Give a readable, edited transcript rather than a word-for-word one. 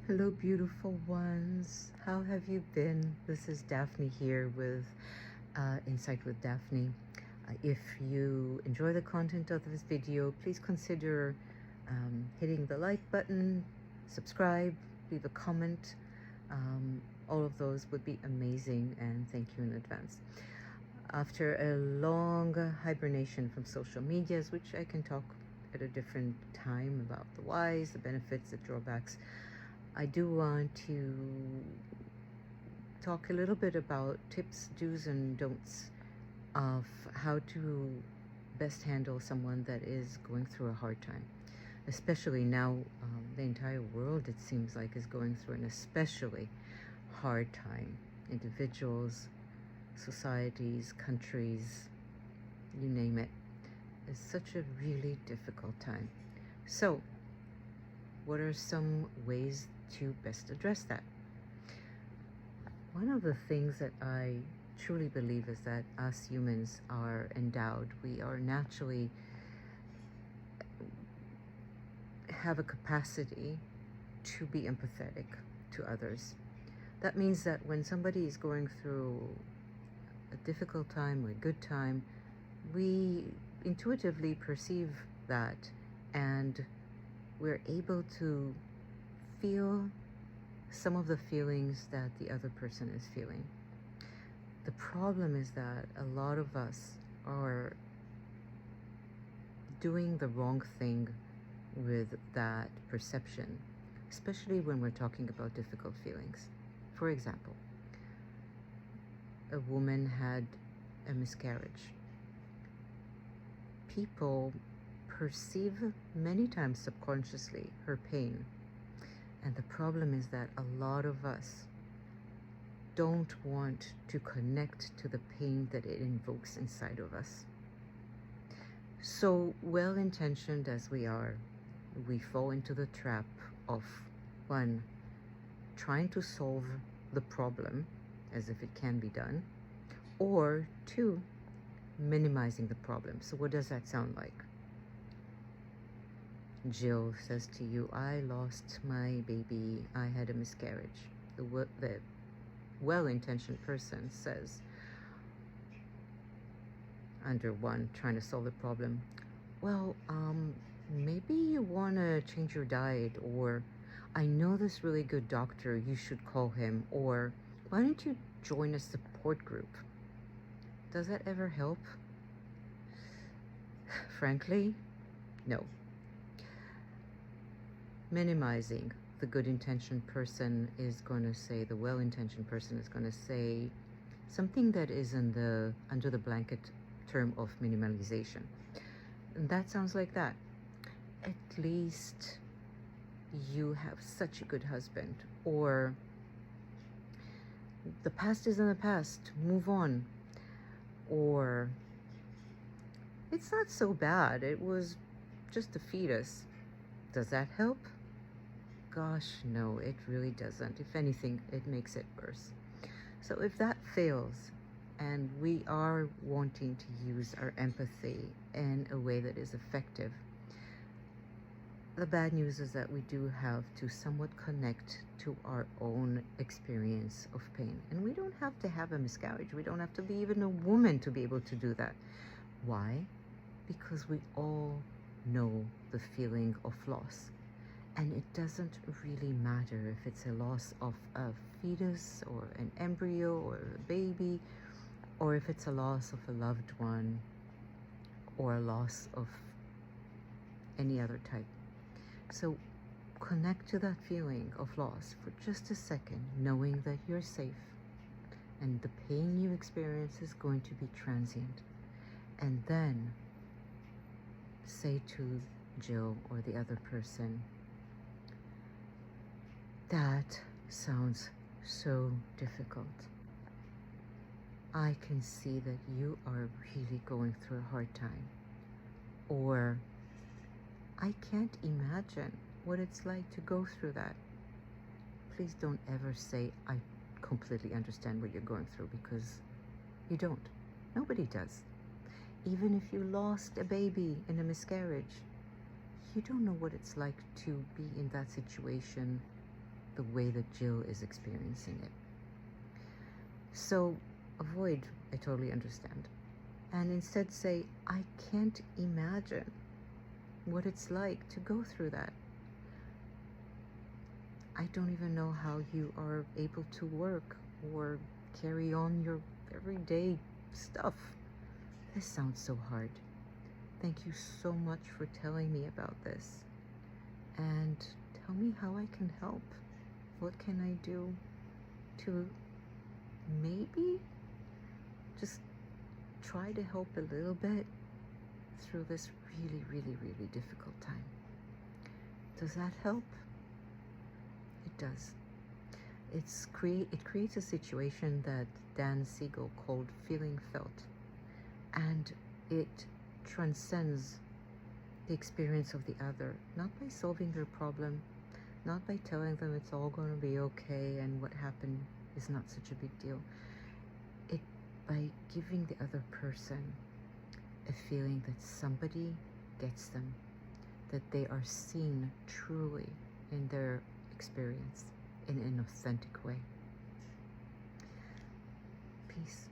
Hello, beautiful ones. How have you been? This is Daphne here with Insight with Daphne. If you enjoy the content of this video, please consider hitting the like button, subscribe, leave a comment. All of those would be amazing, and thank you in advance. After a long hibernation from social medias, which I can talk at a different time about the whys, the benefits, the drawbacks, I do want to talk a little bit about tips, do's, and don'ts of how to best handle someone that is going through a hard time. Especially now, the entire world, it seems like, is going through an especially hard time. Individuals, societies, countries, you name it. It's such a really difficult time. So, what are some ways to best address that? One of the things that I truly believe is that us humans are endowed. We are naturally have a capacity to be empathetic to others. That means that when somebody is going through a difficult time or a good time, we intuitively perceive that, and we're able to feel some of the feelings that the other person is feeling. The problem is that a lot of us are doing the wrong thing with that perception, especially when we're talking about difficult feelings. For example, a woman had a miscarriage. People perceive many times subconsciously her pain. And the problem is that a lot of us don't want to connect to the pain that it invokes inside of us. So well-intentioned as we are, we fall into the trap of, one, trying to solve the problem as if it can be done, or two, minimizing the problem. So what does that sound like? Jill says to you, I lost my baby, I had a miscarriage. The well-intentioned person says, under one, trying to solve the problem, well, maybe you want to change your diet, or I know this really good doctor, you should call him, or why don't you join a support group? Does that ever help? Frankly, no. Minimizing, the good-intentioned person is going to say, the well-intentioned person is going to say something that is under the blanket term of minimalization. And that sounds like that. At least you have such a good husband, or the past is in the past, move on, or it's not so bad, it was just a fetus. Does that help? Gosh, no, it really doesn't. If anything, it makes it worse. So if that fails, and we are wanting to use our empathy in a way that is effective, the bad news is that we do have to somewhat connect to our own experience of pain. And we don't have to have a miscarriage. We don't have to be even a woman to be able to do that. Why? Because we all know the feeling of loss. And it doesn't really matter if it's a loss of a fetus or an embryo or a baby, or if it's a loss of a loved one or a loss of any other type. So connect to that feeling of loss for just a second, knowing that you're safe and the pain you experience is going to be transient. And then say to Jill or the other person, that sounds so difficult. I can see that you are really going through a hard time. Or, I can't imagine what it's like to go through that. Please don't ever say, I completely understand what you're going through, because you don't. Nobody does. Even if you lost a baby in a miscarriage, you don't know what it's like to be in that situation the way that Jill is experiencing it. So avoid, I totally understand. And instead say, I can't imagine what it's like to go through that. I don't even know how you are able to work or carry on your everyday stuff. This sounds so hard. Thank you so much for telling me about this. And tell me how I can help. What can I do to maybe just try to help a little bit through this really, really, really difficult time? Does that help? It does. It creates a situation that Dan Siegel called feeling felt, and it transcends the experience of the other, not by solving their problem, not by telling them it's all going to be okay and what happened is not such a big deal. It by giving the other person a feeling that somebody gets them, that they are seen truly in their experience in an authentic way. Peace.